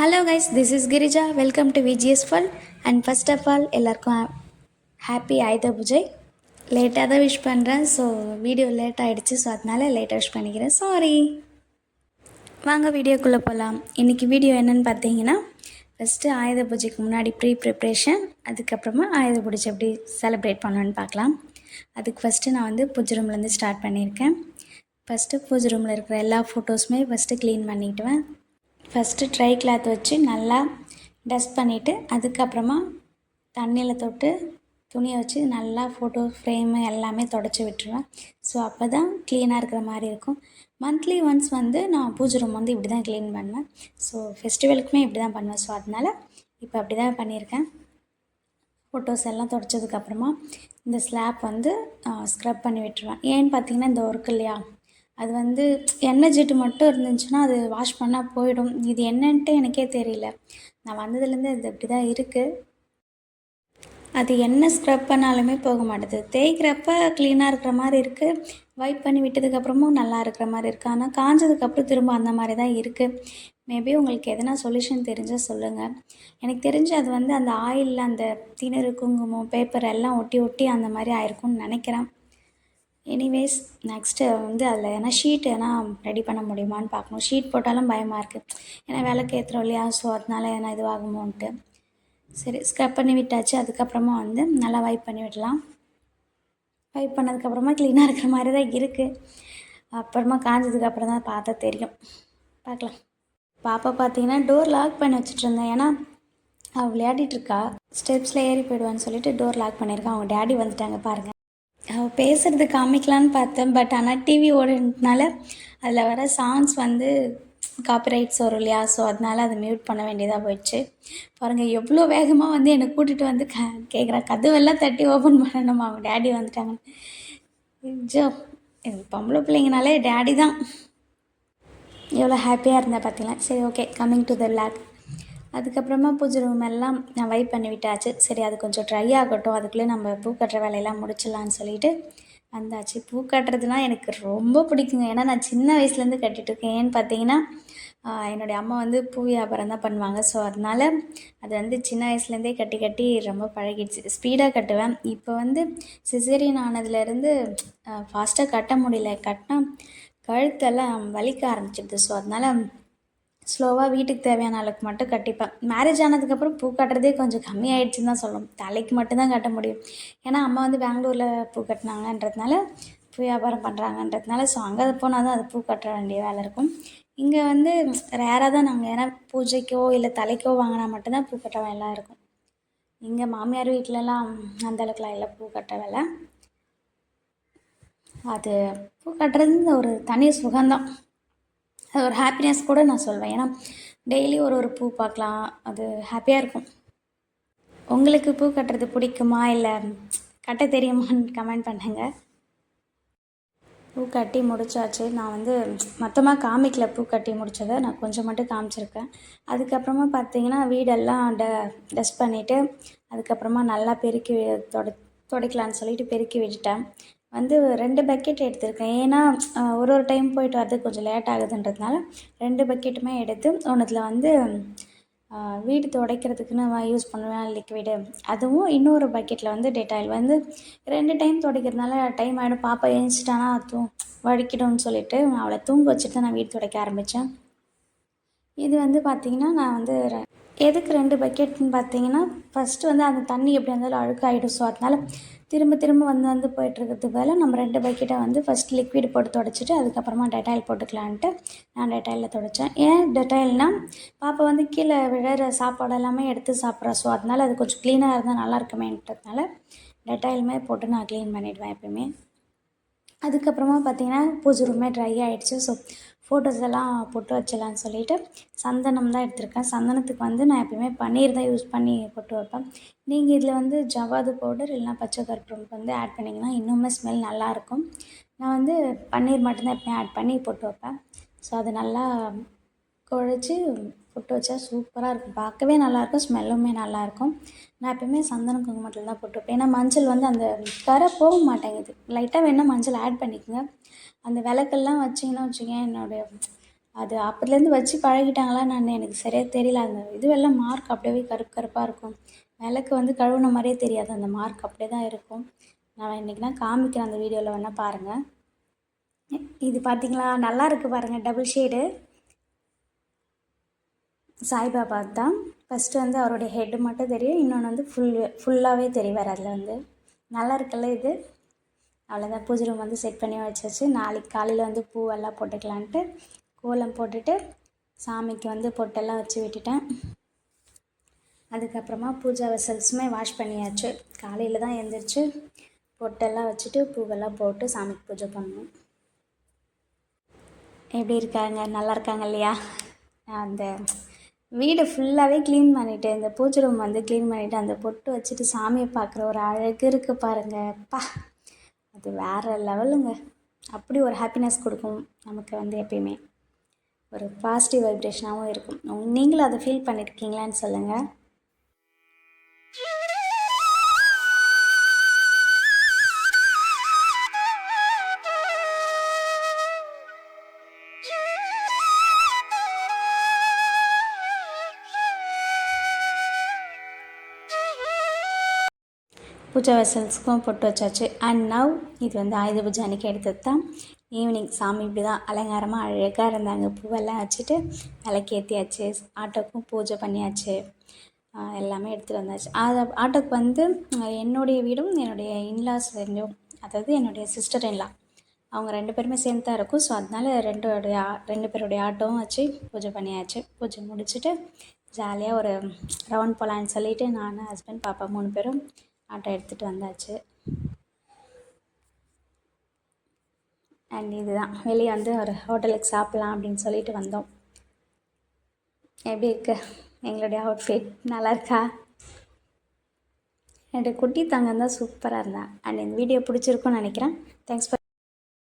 Hello guys, this is Girija. Welcome to VGS fall. And first of all எல்லாருக்கும் happy Ayudha Puja. லேட்டாக தான் wish பண்ணுறேன். So video late ஆகிடுச்சு. So அதனால லேட்டாக விஷ் பண்ணிக்கிறேன். சாரி. வாங்க வீடியோக்குள்ளே போகலாம். இன்றைக்கி வீடியோ என்னென்னு பார்த்தீங்கன்னா, ஃபஸ்ட்டு ஆயுத பூஜைக்கு முன்னாடி ப்ரிப்ரேஷன், அதுக்கப்புறமா ஆயுத பூஜை எப்படி செலிப்ரேட் பண்ணலான்னு பார்க்கலாம். அதுக்கு ஃபஸ்ட்டு நான் வந்து பூஜை ரூம்லேருந்து ஸ்டார்ட் பண்ணியிருக்கேன். ஃபஸ்ட்டு பூஜை ரூமில் இருக்கிற எல்லா ஃபோட்டோஸுமே ஃபஸ்ட்டு க்ளீன் பண்ணிவிடுவேன். ஃபஸ்ட்டு ட்ரை கிளாத் வச்சு நல்லா டஸ்ட் பண்ணிவிட்டு, அதுக்கப்புறமா தண்ணியில் தொட்டு துணியை வச்சு நல்லா ஃபோட்டோ ஃப்ரேமு எல்லாமே தொடச்சி விட்டுருவேன். ஸோ அப்போ தான் க்ளீனாக இருக்கிற மாதிரி இருக்கும். மந்த்லி ஒன்ஸ் வந்து நான் பூஜை ரூம் வந்து இப்படி தான் க்ளீன் பண்ணுவேன். ஸோ ஃபெஸ்டிவலுக்குமே இப்படி தான் பண்ணுவேன். ஸோ அதனால் இப்போ அப்படி தான் பண்ணியிருக்கேன். ஃபோட்டோஸ் எல்லாம் தொடச்சதுக்கப்புறமா இந்த ஸ்லாப் வந்து ஸ்க்ரப் பண்ணி விட்டுருவேன். ஏன்னு பார்த்தீங்கன்னா, இந்த ஒர்க் இல்லையா, அது வந்து எண்ணெய் ஜிட்டு மட்டும் இருந்துச்சுன்னா அது வாஷ் பண்ணால் போயிடும். இது என்னன்ட்டு எனக்கே தெரியல. நான் வந்ததுலேருந்து இது இப்படி தான் இருக்குது. அது என்ன ஸ்க்ரப் பண்ணாலுமே போக மாட்டேது. தேய்க்கிறப்ப க்ளீனாக இருக்கிற மாதிரி இருக்குது, வைப் பண்ணி விட்டதுக்கப்புறமும் நல்லா இருக்கிற மாதிரி இருக்குது. ஆனால் காஞ்சதுக்கப்புறம் திரும்ப அந்த மாதிரி தான் இருக்குது. மேபி உங்களுக்கு எதனா சொல்யூஷன் தெரிஞ்சால் சொல்லுங்கள். எனக்கு தெரிஞ்சு அது வந்து அந்த ஆயிலில் அந்த திணறு, குங்குமம், பேப்பர் எல்லாம் ஒட்டி ஒட்டி அந்த மாதிரி ஆயிருக்கும்னு நினைக்கிறேன். எனிவேஸ் நெக்ஸ்ட்டு வந்து அதில் ஏன்னா ஷீட் ஏன்னா ரெடி பண்ண முடியுமான்னு பார்க்கணும். ஷீட் போட்டாலும் பயமாக இருக்குது. ஏன்னா விளக்கு ஏற்றுறோம் இல்லையா, ஸோ அதனால ஏன்னா இதுவாகுமோன்ட்டு. சரி, ஸ்க்ரப் பண்ணி விட்டாச்சு. அதுக்கப்புறமா வந்து நல்லா வைப் பண்ணி விடலாம். வைப் பண்ணதுக்கப்புறமா க்ளீனாக இருக்கிற மாதிரி தான் இருக்குது. அப்புறமா காஞ்சதுக்கப்புறம் தான் பார்த்தா தெரியும். பார்க்கலாம். பாப்பா பார்த்தீங்கன்னா டோர் லாக் பண்ணி வச்சுட்ருந்தேன். ஏன்னா அவள் விளையாடிட்டுருக்கா. ஸ்டெப்ஸில் ஏறி போயிடுவான்னு சொல்லிட்டு டோர் லாக் பண்ணியிருக்கான். அவங்க டேடி வந்துட்டாங்க பாருங்கள். அவள் பேசுகிறது காமிக்கலான்னு பார்த்தேன். பட் ஆனால் டிவி ஓடுறதுனால அதில் வர சாங்ஸ் வந்து காப்பிரைட்ஸ் வரும் இல்லையா, ஸோ அதனால் அதை மியூட் பண்ண வேண்டியதாக போயிடுச்சு. பாருங்கள் எவ்வளோ வேகமாக வந்து என்னை கூட்டிகிட்டு வந்து கேட்குறா. கதவெல்லாம் தட்டி ஓப்பன் பண்ணணுமா, அவங்க டேடி வந்துட்டாங்க. ஜோ பொம்பளை பிள்ளைங்கனாலே டேடி தான். எவ்வளோ ஹாப்பியாக இருந்தேன் பார்த்தீங்களா. சரி, okay, coming to the vlog. அதுக்கப்புறமா பூஜை ரூம் எல்லாம் நான் வைப் பண்ணி விட்டாச்சு. சரி, அது கொஞ்சம் ட்ரை ஆகட்டும், அதுக்குள்ளே நம்ம பூ கட்டுற வேலையெல்லாம் முடிச்சிடலான்னு சொல்லிட்டு வந்தாச்சு. பூ கட்டுறதுனா எனக்கு ரொம்ப பிடிக்குங்க. ஏன்னா நான் சின்ன வயசுலேருந்து கட்டிகிட்ருக்கேன். ஏன்னு பார்த்தீங்கன்னா, என்னுடைய அம்மா வந்து பூ வியாபாரம் தான் பண்ணுவாங்க. ஸோ அதனால் அது வந்து சின்ன வயசுலேருந்தே கட்டி கட்டி ரொம்ப பழகிடுச்சு. ஸ்பீடாக கட்டுவேன். இப்போ வந்து சிசேரியன் ஆனதுலேருந்து ஃபாஸ்ட்டாக கட்ட முடியல. கட்டினா கழுத்தெல்லாம் வலிக்க ஆரம்பிச்சிடுது. ஸோ அதனால் ஸ்லோவாக வீட்டுக்கு தேவையான அளவுக்கு மட்டும் கட்டிப்பேன். மேரேஜ் ஆனதுக்கப்புறம் பூ கட்டுறதே கொஞ்சம் கம்மியாயிடுச்சுன்னு தான் சொல்லணும். தலைக்கு மட்டும்தான் கட்ட முடியும். ஏன்னா அம்மா வந்து பெங்களூரில் பூ கட்டினாங்கன்றதுனால, பூ வியாபாரம் பண்ணுறாங்கன்றதுனால, ஸோ அங்கே போனால் தான் அது பூ கட்ட வேண்டிய வேலை இருக்கும். இங்கே வந்து ரேராக தான் நாங்கள் ஏன்னா பூஜைக்கோ இல்லை தலைக்கோ வாங்கினா மட்டும்தான் பூ கட்ட வேலை இருக்கும். இங்கே மாமியார் வீட்டிலலாம் அந்தளவுக்குலாம் இல்லை பூ கட்ட வேலை. அது பூ கட்டுறது ஒரு தனி சுகம்தான். அது ஒரு ஹாப்பினஸ் கூட நான் சொல்வேன். ஏன்னா டெய்லி ஒரு பூ பார்க்கலாம், அது ஹாப்பியாக இருக்கும். உங்களுக்கு பூ கட்டுறது பிடிக்குமா இல்லை கட்ட தெரியுமான்னு கமெண்ட் பண்ணுங்கள். பூ கட்டி முடிச்சாச்சு. நான் வந்து மொத்தமாக காமிக்கல, பூ கட்டி முடித்ததை நான் கொஞ்சம் மட்டும் காமிச்சிருக்கேன். அதுக்கப்புறமா பார்த்தீங்கன்னா வீடெல்லாம் டஸ்ட் பண்ணிவிட்டு அதுக்கப்புறமா நல்லா பெருக்கி துடைக்கலான்னு சொல்லிட்டு பெருக்கி விட்டுட்டேன். வந்து 2 பக்கெட் எடுத்திருக்கேன். ஏன்னா ஒரு டைம் போயிட்டு வரது கொஞ்சம் லேட் ஆகுதுன்றதுனால 2 பக்கெட்டுமே எடுத்து ஒன்றுத்தில் வந்து வீடு துடைக்கிறதுக்குன்னு யூஸ் பண்ணுவேன் லிக்விடு, அதுவும் இன்னொரு பக்கெட்டில் வந்து டெட்டாயில். வந்து 2 டைம் துடைக்கிறதுனால டைம் ஆகிடும். பாப்பா எழுந்துச்சிட்டானா வடிக்கிடும்னு சொல்லிவிட்டு அவளை தூங்க வச்சுட்டு தான் நான் வீடு துடைக்க ஆரம்பித்தேன். இது வந்து பார்த்திங்கன்னா நான் வந்து எதுக்கு 2 பக்கெட்னு பார்த்தீங்கன்னா, ஃபஸ்ட்டு வந்து அந்த தண்ணி எப்படி இருந்தாலும் அழுக்காகிடும். ஸோ அதனால் திரும்ப வந்து போயிட்டுருக்கிறதுக்கு பதிலாக நம்ம 2 பக்கெட்டை வந்து ஃபஸ்ட் லிக்விட் போட்டு துடைச்சிட்டு அதுக்கப்புறமா டெட்டாயில் போட்டுக்கலான்ட்டு நான் டெட்டாயிலில் துடைச்சேன். ஏன் டெட்டாயில்னால், பாப்பா வந்து கீழே விழுற சாப்பாடு எல்லாமே எடுத்து சாப்பிட்றா. ஸோ அதனால் அது கொஞ்சம் க்ளீனாக இருந்தால் நல்லா இருக்குமேன்றதுனால டெட்டாயிலுமே போட்டு நான் க்ளீன் பண்ணிவிடுவேன் எப்போயுமே. அதுக்கப்புறமா பார்த்திங்கன்னா பூஜை ரூமே ட்ரை ஆகிடுச்சு. ஸோ ஃபோட்டோஸ் எல்லாம் பொட்டு வச்சிடலான்னு சொல்லிவிட்டு சந்தனம் தான் எடுத்திருக்கேன். சந்தனத்துக்கு வந்து நான் எப்போயுமே பன்னீர் தான் யூஸ் பண்ணி பொட்டு வைப்பேன். நீங்கள் இதில் வந்து ஜவ்வாது பவுடர் இல்லைனா பச்சை கற்பூரம் வந்து ஆட் பண்ணிங்கன்னா இன்னுமே ஸ்மெல் நல்லாயிருக்கும். நான் வந்து பன்னீர் மட்டும்தான் எப்போயும் ஆட் பண்ணி பொட்டு வைப்பேன். ஸோ அது நல்லா குழச்சி பொட்டு வச்சா சூப்பராக இருக்கும். பார்க்கவே நல்லாயிருக்கும், ஸ்மெல்லுமே நல்லாயிருக்கும். நான் எப்போயுமே சந்தனம் குங்குமத்தில் தான் பொட்டு வைப்பேன். ஏன்னா மஞ்சள் வந்து அந்த கரை போக மாட்டேங்குது. லைட்டாக வேணால் மஞ்சள் ஆட் பண்ணிக்கோங்க. அந்த விளக்கெல்லாம் வச்சிங்கன்னா வச்சுக்கோங்க, என்னுடைய அது அப்போதுலேருந்து வச்சு பழகிட்டாங்களா நான் எனக்கு சரியாக தெரியல. அந்த இதுவெல்லாம் மார்க் அப்படியே கருப்பு கருப்பாக இருக்கும். விளக்கு வந்து கழுவுன மாதிரியே தெரியாது, அந்த மார்க் அப்படியே தான் இருக்கும். நான் இன்றைக்கி நான் காமிக்கிறேன், அந்த வீடியோவில் வேணால் பாருங்கள். இது பார்த்தீங்களா, நல்லா இருக்குது பாருங்கள், டபுள் ஷேடு சாய்பாபா தான். ஃபஸ்ட்டு வந்து அவருடைய ஹெட்டு மட்டும் தெரியும், இன்னொன்று வந்து ஃபுல்லாகவே தெரிவார் அதில் வந்து. நல்லா இருக்குல்ல இது. அவ்வளோதான், பூஜை ரூம் வந்து செட் பண்ணி வச்சாச்சு. நாளைக்கு காலையில் வந்து பூவெல்லாம் போட்டுக்கலான்ட்டு கோலம் போட்டுட்டு சாமிக்கு வந்து பொட்டெல்லாம் வச்சு விட்டுட்டேன். அதுக்கப்புறமா பூஜா வெசல்ஸுமே வாஷ் பண்ணியாச்சு. காலையில் தான் எழுந்திரிச்சு பொட்டெல்லாம் வச்சுட்டு பூவெல்லாம் போட்டு சாமிக்கு பூஜை பண்ணணும். எப்படி இருக்காங்க, நல்லா இருக்காங்க இல்லையா? அந்த வீடு ஃபுல்லாகவே க்ளீன் பண்ணிவிட்டு, இந்த பூஜை ரூம் வந்து க்ளீன் பண்ணிவிட்டு, அந்த பொட்டு வச்சுட்டு சாமியை பார்க்குற ஒரு அழகு இருக்குது பாருங்கள். அப்பா, அது வேறு லெவலுங்க. அப்படி ஒரு ஹாப்பினஸ் கொடுக்கும் நமக்கு வந்து. எப்பயுமே ஒரு பாசிட்டிவ் வைப்ரேஷனாகவும் இருக்கும். நீங்களும் அதை ஃபீல் பண்ணியிருக்கீங்களான்னு சொல்லுங்கள். பூஜா வெசல்ஸ்க்கும் பொட்டு வச்சாச்சு. அண்ட் நவ் இது வந்து ஆயுத பூஜை அன்றைக்கி எடுத்தது தான். ஈவினிங் சாமி இப்படி தான் அலங்காரமாக அழகாக இருந்தாங்க. பூவெல்லாம் வச்சுட்டு விளக்கேற்றியாச்சு. ஆட்டோக்கும் பூஜை பண்ணியாச்சு. எல்லாமே எடுத்துகிட்டு வந்தாச்சு. ஆட்டோக்கு வந்து என்னுடைய வீடும் என்னுடைய இன்லாஸ் ரெண்டும், அதாவது என்னுடைய சிஸ்டர் இன்லா, அவங்க 2 பேருமே சேர்ந்து தான் இருக்கும். ஸோ அதனால் 2 பேருடைய ஆட்டோவும் வச்சு பூஜை பண்ணியாச்சு. பூஜை முடிச்சுட்டு ஜாலியாக ஒரு ரவுண்ட் போகலான்னு சொல்லிவிட்டு நான், ஹஸ்பண்ட், பாப்பா 3 பேரும் ஆட்டோ எடுத்துகிட்டு வந்தாச்சு. அண்ட் இதுதான் வெளியே வந்து ஒரு ஹோட்டலுக்கு சாப்பிட்லாம் அப்படின்னு சொல்லிட்டு வந்தோம். எப்படி இருக்கு எங்களுடைய அவுட்ஃபிட், நல்லா இருக்கா? என்னுடைய குட்டி தங்கம் தான் சூப்பராக இருந்தேன். அண்ட் இந்த வீடியோ பிடிச்சிருக்குன்னு நினைக்கிறேன். Thanks for